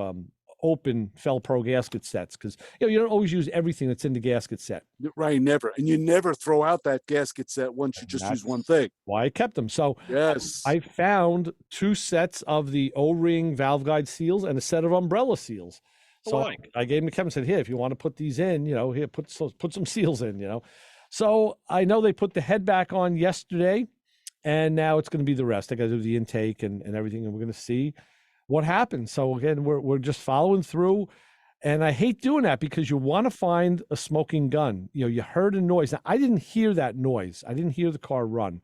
open Fel-Pro gasket sets, because you don't always use everything that's in the gasket set. Right, never. And you never throw out that gasket set once you just use one thing. Why I kept them. So yes, I found 2 sets of the O-ring valve guide seals and a set of umbrella seals. So I gave them to Kevin and said, here, if you want to put these in, here, put some seals in, So I know they put the head back on yesterday, and now it's going to be the rest. I got to do the intake and everything, and we're going to see what happens. So again, we're just following through, and I hate doing that because you want to find a smoking gun. You heard a noise. Now, I didn't hear that noise. I didn't hear the car run,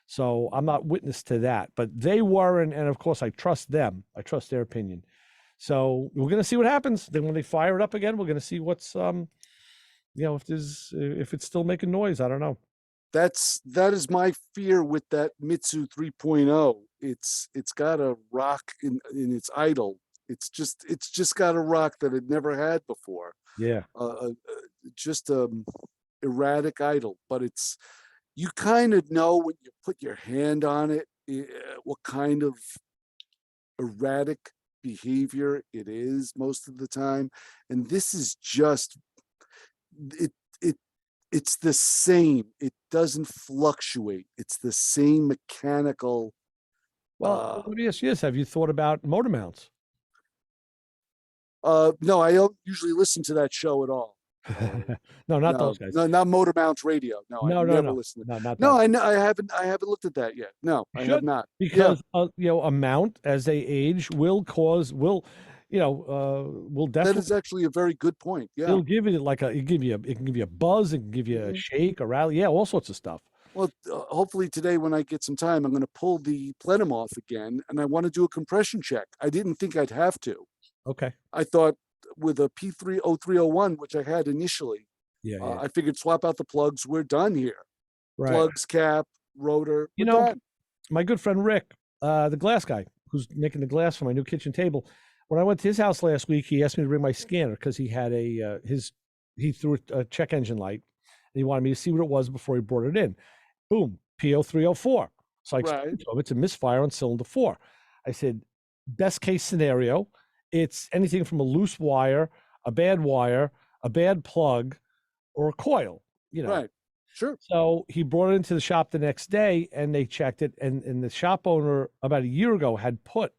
so I'm not witness to that. But they were, and of course I trust them. I trust their opinion. So we're going to see what happens. Then when they fire it up again, we're going to see what's if it's still making noise. I don't know. That is my fear with that Mitsu 3.0. It's got a rock in its idle. It's just got a rock that it never had before. Yeah. Just erratic idle, but you kind of know when you put your hand on it what kind of erratic behavior. It is most of the time. And this is just, it's the same. It doesn't fluctuate. It's the same mechanical. Well, let me ask you this. Have you thought about motor mounts? No, I don't usually listen to that show at all. No, not those guys. No, not MotorMouthRadio. No, No, I no, never no. listened to No, not No, that. I haven't looked at that yet. No, I have not. Because a mount as they age will definitely. That is actually a very good point. Yeah. It'll give you it can give you a buzz, it can give you a shake, a rally, all sorts of stuff. Well, hopefully today when I get some time, I'm going to pull the plenum off again, and I want to do a compression check. I didn't think I'd have to. Okay. I thought with a P30301, which I had initially, I figured swap out the plugs. We're done here. Right. Plugs, cap, rotor. Done. My good friend Rick, the glass guy who's making the glass for my new kitchen table. When I went to his house last week, he asked me to bring my scanner because he had he threw a check engine light, and he wanted me to see what it was before he brought it in. Boom, P0304. So I explained to him it's a misfire on cylinder 4. I said, best case scenario, it's anything from a loose wire, a bad plug, or a coil. Right. Sure. So he brought it into the shop the next day, and they checked it. And the shop owner about a year ago had put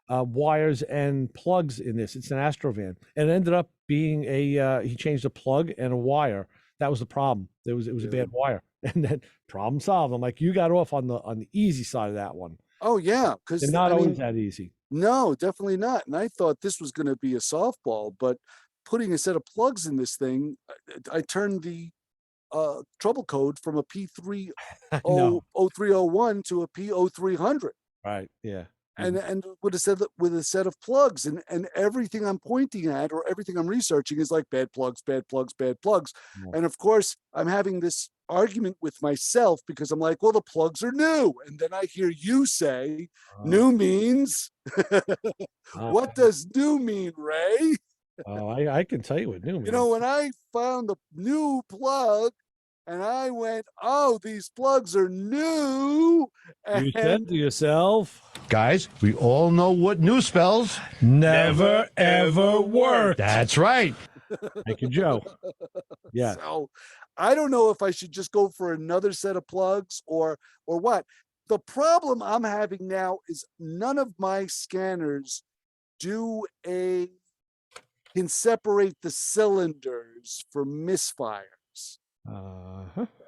wires and plugs in this. It's an Astrovan, and it ended up being he changed a plug and a wire. That was the problem. It was a bad wire, and then problem solved. I'm like, you got off on the easy side of that one. Oh yeah, because they're not always that easy. No, definitely not. And I thought this was going to be a softball, but putting a set of plugs in this thing, I turned the trouble code from a P30301 to a P0300. Right. Yeah. And with a set of plugs, and everything I'm pointing at or everything I'm researching is like bad plugs. And of course, I'm having this argument with myself because I'm like, well, the plugs are new. And then I hear you say, new means, what does new mean, Ray? I can tell you what new means. When I found the new plug, and I went, oh, these plugs are new. And you said to yourself, guys, we all know what new spells. Never, ever work. That's right. Thank you, Joe. Yeah. So I don't know if I should just go for another set of plugs or what. The problem I'm having now is none of my scanners can separate the cylinders for misfires.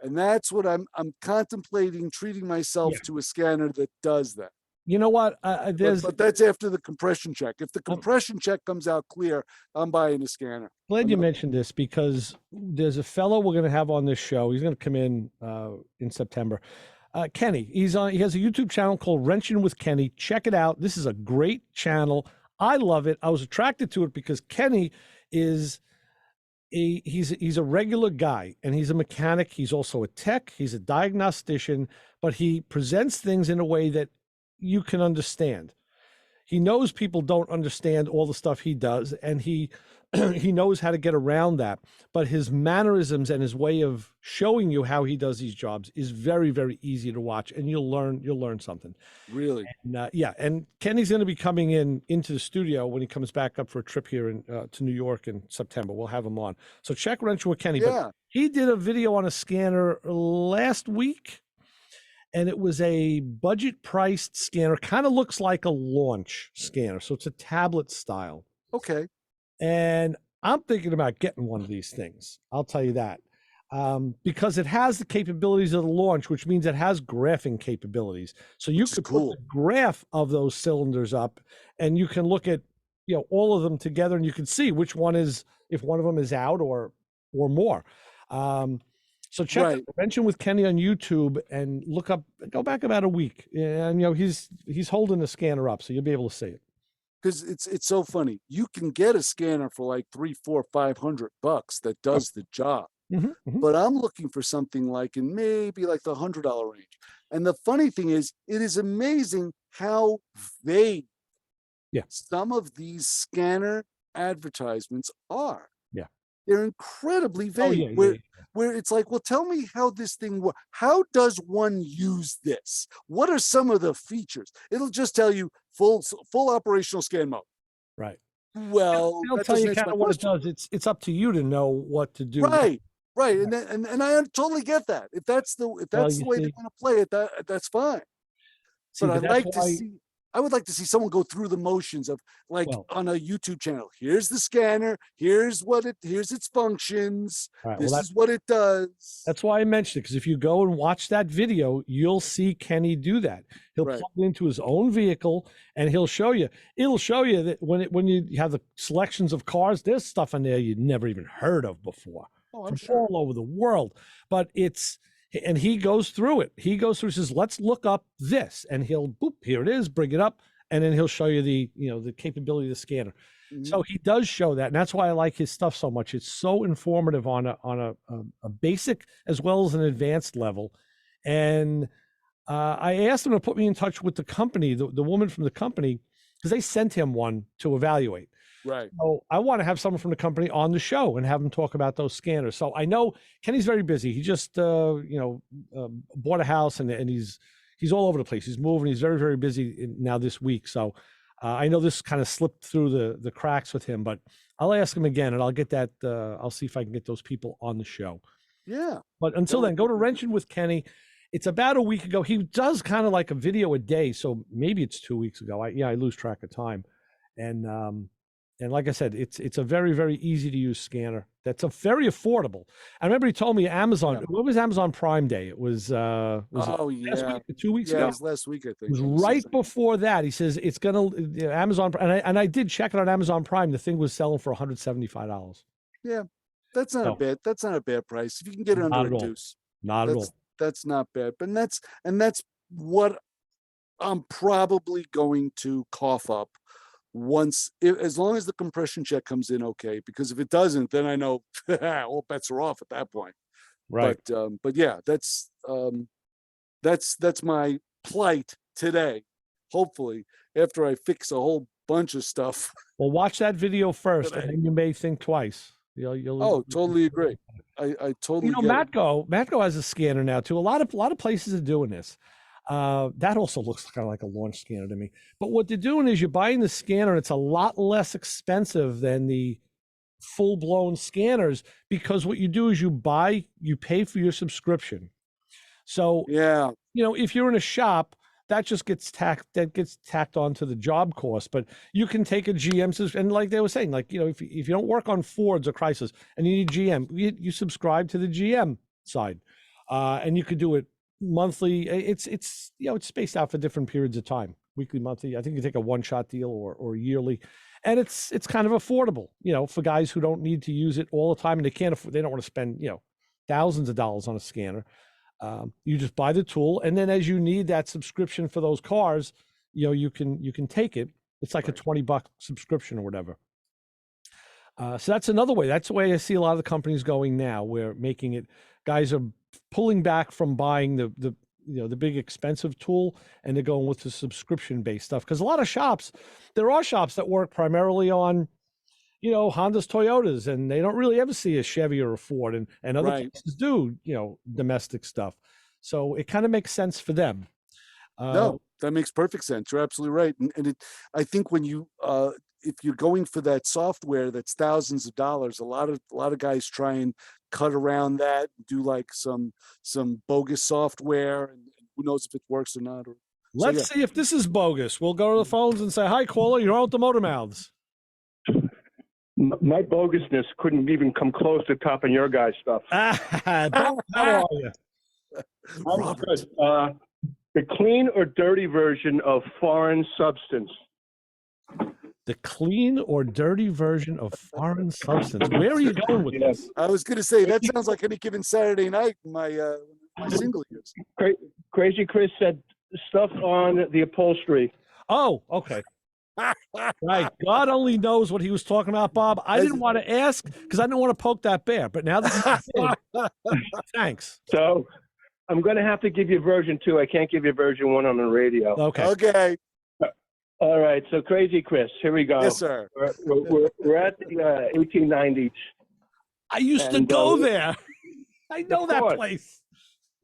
And that's what I'm contemplating treating myself to a scanner that does that. You know what? But that's after the compression check. If the compression check comes out clear, I'm buying a scanner. Glad you mentioned this because there's a fellow we're going to have on this show. He's going to come in September. Kenny. He has a YouTube channel called Wrenching with Kenny. Check it out. This is a great channel. I love it. I was attracted to it because Kenny is he's a regular guy, and he's a mechanic. He's also a tech. He's a diagnostician, but he presents things in a way that you can understand. He knows people don't understand all the stuff he does, and he knows how to get around that. But his mannerisms and his way of showing you how he does these jobs is very, very easy to watch, and you'll learn something. Really? And, and Kenny's going to be coming into the studio when he comes back up for a trip here to New York in September. We'll have him on. So check Wrenching with Kenny. Yeah. But he did a video on a scanner last week, and it was a budget-priced scanner. Kind of looks like a launch scanner, so it's a tablet style. Okay. And I'm thinking about getting one of these things. I'll tell you that. Because it has the capabilities of the launch, which means it has graphing capabilities. So you can put the graph of those cylinders up, and you can look at all of them together, and you can see which one is, if one of them is out or more. So check out Wrenching with Kenny on YouTube and go back about a week, and he's holding the scanner up, so you'll be able to see it. Because it's so funny. You can get a scanner for like $300, $400, $500 that does the job. Mm-hmm. But I'm looking for something like in maybe like the $100 range. And the funny thing is, it is amazing how vague some of these scanner advertisements are. Yeah. They're incredibly vague. Where it's like, well, tell me how this thing works. How does one use this? What are some of the features? It'll just tell you full operational scan mode. Right. Well, they'll that tell doesn't you answer kind my of what it question. does. It's up to you to know what to do. Right. And I totally get that. If that's the way they're going to play it, that's fine. See, But but I would like to see someone go through the motions of on a YouTube channel. Here's the scanner. Here's its functions. Right, this is what it does. That's why I mentioned it, because if you go and watch that video, you'll see Kenny do that. He'll plug it into his own vehicle and he'll show you. It'll show you that when you have the selections of cars, there's stuff in there you'd never even heard of before. Oh, from all over the world. But and he goes through it. He says, let's look up this. And he'll, boop, here it is, bring it up. And then he'll show you the capability of the scanner. Mm-hmm. So he does show that. And that's why I like his stuff so much. It's so informative on a basic as well as an advanced level. And I asked him to put me in touch with the company, the woman from the company, because they sent him one to evaluate. Right. So I want to have someone from the company on the show and have him talk about those scanners. So I know Kenny's very busy. He just, bought a house and he's all over the place. He's moving. He's very, very busy now this week. So I know this kind of slipped through the cracks with him, but I'll ask him again and I'll get that. I'll see if I can get those people on the show. Yeah. But until then, go to Wrenching with Kenny. It's about a week ago. He does kind of like a video a day. So maybe it's 2 weeks ago. I lose track of time. And like I said, it's a very, very easy to use scanner. That's a very affordable. I remember he told me Amazon. Yeah. What was Amazon Prime Day? It was. Last week, 2 weeks ago. It was last week, I think. It was right before that. He says it's gonna Amazon, and I did check it on Amazon Prime. The thing was selling for $175. Yeah, that's not a bad. That's not a bad price if you can get it under a deuce. Not at all. That's not bad. But that's what I'm probably going to cough up. As long as the compression check comes in okay, because if it doesn't, then I know all bets are off at that point. Right. But yeah, that's my plight today. Hopefully, after I fix a whole bunch of stuff. Well, watch that video first, and then you may think twice. You'll totally agree. I totally. Matco has a scanner now too. A lot of places are doing this. That also looks kind of like a launch scanner to me. But what they're doing is you're buying the scanner, and it's a lot less expensive than the full-blown scanners, because what you do is you pay for your subscription. So yeah, if you're in a shop, that just gets tacked onto the job cost. But you can take a GM, and like they were saying, if you don't work on Fords or Chryslers and you need GM, you subscribe to the GM side, and you could do it monthly. It's spaced out for different periods of time, weekly, monthly. I think you take a one-shot deal or yearly, and it's kind of affordable, for guys who don't need to use it all the time and they don't want to spend thousands of dollars on a scanner. You just buy the tool, and then as you need that subscription for those cars, you can take it. It's like a $20 subscription or whatever. So that's another way. That's the way I see a lot of the companies going now. We're making it. Guys are pulling back from buying the big expensive tool, and they're going with the subscription-based stuff. Because a lot of shops, there are shops that work primarily on, Hondas, Toyotas, and they don't really ever see a Chevy or a Ford, and other places do, domestic stuff. So it kind of makes sense for them. No, that makes perfect sense. You're absolutely right. And I think when you, if you're going for that software that's thousands of dollars, a lot of guys try and cut around that, do like some bogus software, and who knows if it works or not. Let's see if this is bogus. We'll go to the phones and say, "Hi, caller, you're on with the Motor Mouths." My bogusness couldn't even come close to topping your guys' stuff. How are you? I'm good. The clean or dirty version of foreign substance. The clean or dirty version of foreign substance. Where are you going with this? I was going to say, that sounds like any given Saturday night in my single years. Crazy Chris said stuff on the upholstery. Oh, okay. Right. God only knows what he was talking about, Bob. I didn't want to ask because I didn't want to poke that bear, but now that you did, thanks. So I'm going to have to give you version 2. I can't give you version 1 on the radio. Okay. All right. So Crazy Chris, here we go. Yes, sir. We're at the 1890s. I used to go there. I know that place.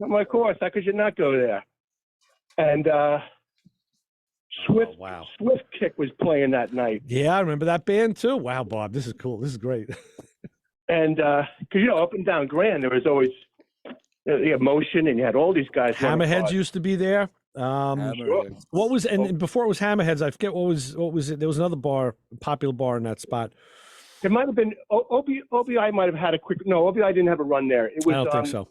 Of course. How could you not go there? And Swift, wow. Swift Kick was playing that night. Yeah, I remember that band too. Wow, Bob, this is cool. This is great. And because up and down Grand, there was always you had Motion, and you had all these guys. Hammerheads used to be there. What was and before it was Hammerheads? I forget what was it? There was another bar, popular bar in that spot. It might have been OBI. Might have had a quick. No, OBI didn't have a run there. It was. I don't think so.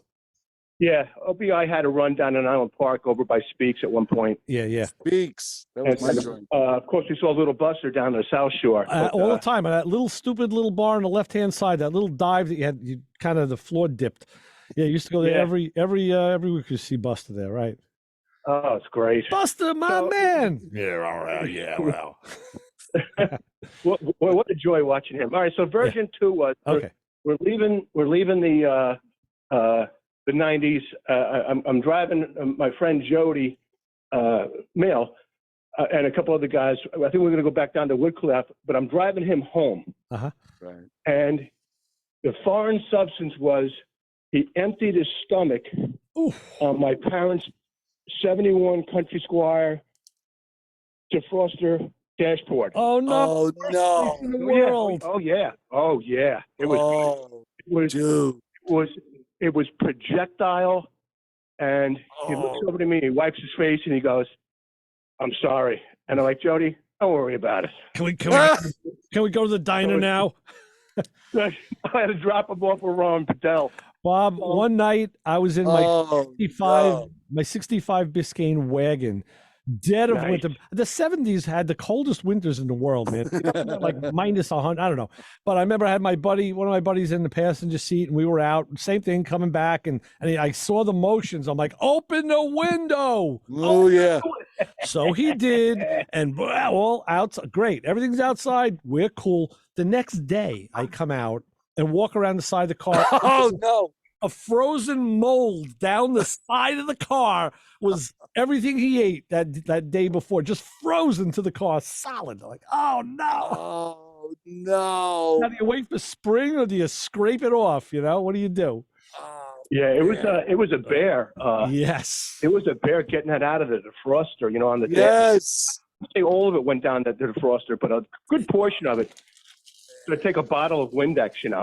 Yeah, OBI had a run down in Island Park over by Speaks at one point. Yeah. Speaks. That was my joint. Of course, we saw Little Buster down the South Shore. All the time. And that little stupid little bar on the left-hand side, that little dive that you kind of the floor dipped. Yeah, you used to go there every week. You see Buster there, right? Oh, it's great. Buster, my man. Yeah, all right. Yeah, well. what a joy watching him. All right, so version 2 was okay. We're leaving the 90s. I'm driving my friend Jody, male, and a couple other guys. I think we're going to go back down to Woodcliff, but I'm driving him home. Uh-huh. Right. And the foreign substance was he emptied his stomach on my parents' 71 Country Squire defroster dashboard. Oh no! Oh no! In the world. Oh yeah! It was projectile, and he looks over to me, he wipes his face, and he goes, "I'm sorry." And I'm like, "Jody, don't worry about it." Can we go to the diner now? I had to drop him off with Ron Patel. Bob, one night I was in my 65 Biscayne wagon, dead of winter. The 70s had the coldest winters in the world, man. Like minus 100, I don't know. But I remember I had one of my buddies in the passenger seat, and we were out. Same thing, coming back, and I saw the motions. I'm like, open the window. Oh, yeah. So he did, and well, outside, great. Everything's outside. We're cool. The next day, I come out and walk around the side of the car. Oh, no. A frozen mold down the side of the car was everything he ate that day before, just frozen to the car, solid. Like, oh, no. Oh, no. Now, do you wait for spring or do you scrape it off? What do you do? Yeah, it was a bear. Yes. It was a bear getting that out of the defroster, on the day. Yes. I say all of it went down the defroster, but a good portion of it. So take a bottle of Windex, You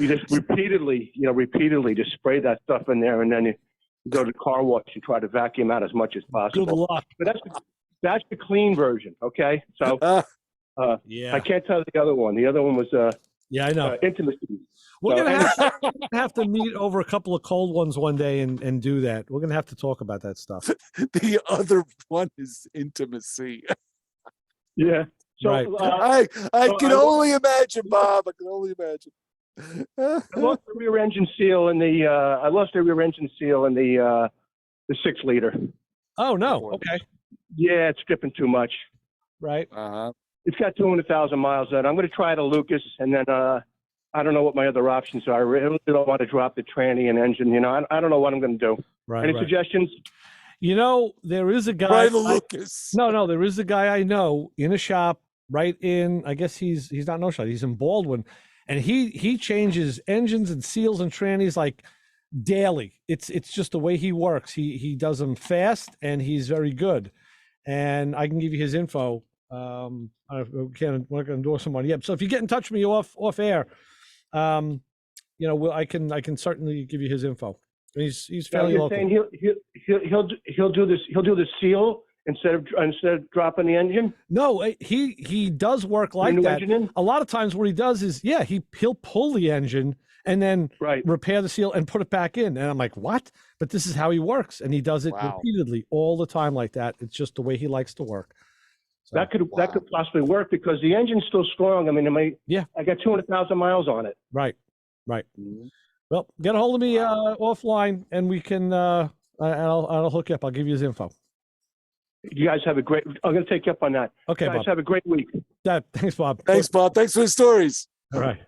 just repeatedly just spray that stuff in there, and then you go to the car wash and try to vacuum out as much as possible. Good luck. But that's the clean version, okay? So yeah, I can't tell the other one. The other one was I know intimacy. We're gonna have to meet over a couple of cold ones one day and do that. We're gonna have to talk about that stuff. The other one is intimacy. Yeah. So right. I can only imagine, Bob. I can only imagine. I lost the rear engine seal in the 6-liter. Oh no! Okay. Yeah, it's dripping too much. Right. It's got 200,000 miles on it. I'm going to try the Lucas, and then I don't know what my other options are. I really don't want to drop the tranny and engine. I don't know what I'm going to do. Right. Any suggestions? There is a guy. Try the Lucas. No, there is a guy I know in a shop right in. I guess he's not in Ocean. He's in Baldwin. And he changes engines and seals and trannies like daily. It's just the way he works. He does them fast, and he's very good. And I can give you his info. I'm not going to endorse him on yet. So if you get in touch with me off air, I can certainly give you his info. He's fairly local. Saying he'll do this. He'll do the seal instead of dropping the engine. No, he does work like that. A lot of times what he does is he'll pull the engine and then repair the seal and put it back in. And I'm like, what? But this is how he works, and he does it repeatedly all the time like that. It's just the way he likes to work. So, that could possibly work because the engine's still strong. I mean, I got 200,000 miles on it. Right. Mm-hmm. Well, get a hold of me offline, and we can. I'll hook you up. I'll give you his info. You guys have a great. I'm going to take you up on that. Okay, guys, Bob. Have a great week. Thanks, Bob. Thanks, Bob. Thanks for the stories. All right.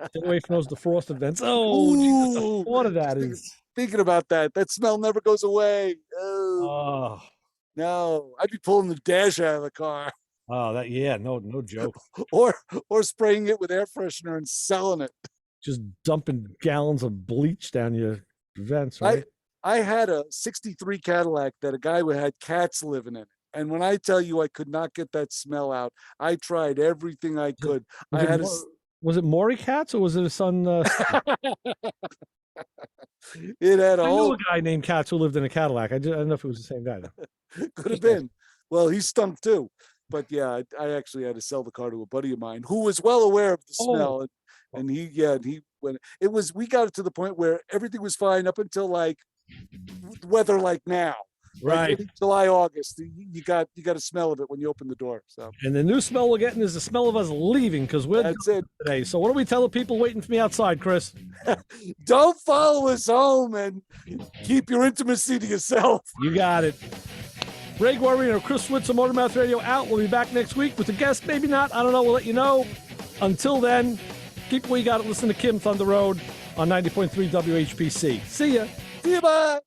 Stay away from those defrost events. Oh, Jesus, what of that is. Thinking about that smell never goes away. Oh. No, I'd be pulling the dash out of the car. Oh, no joke. or spraying it with air freshener and selling it. Just dumping gallons of bleach down your vents, right? I had a 63 Cadillac that a guy who had cats living in it. And when I tell you I could not get that smell out, I tried everything I could. Was it Maury Katz or was it his son? It had a I whole knew a guy named Katz who lived in a Cadillac. I don't know if it was the same guy though. Could have been. Well, he stunk too. But yeah, I actually had to sell the car to a buddy of mine who was well aware of the smell. And he when it was, we got it to the point where everything was fine up until like weather like now. Right. Like July, August, you got a smell of it when you open the door. So. And the new smell we're getting is the smell of us leaving because that's it today. So what do we tell the people waiting for me outside, Chris? Don't follow us home and keep your intimacy to yourself. You got it. Ray Guarino, Chris Switzer, MotorMouth Radio out. We'll be back next week with a guest. Maybe not. I don't know. We'll let you know. Until then, keep what you got. Listen to Kim Thunder Road on 90.3 WHPC. See ya. See ya. Bye.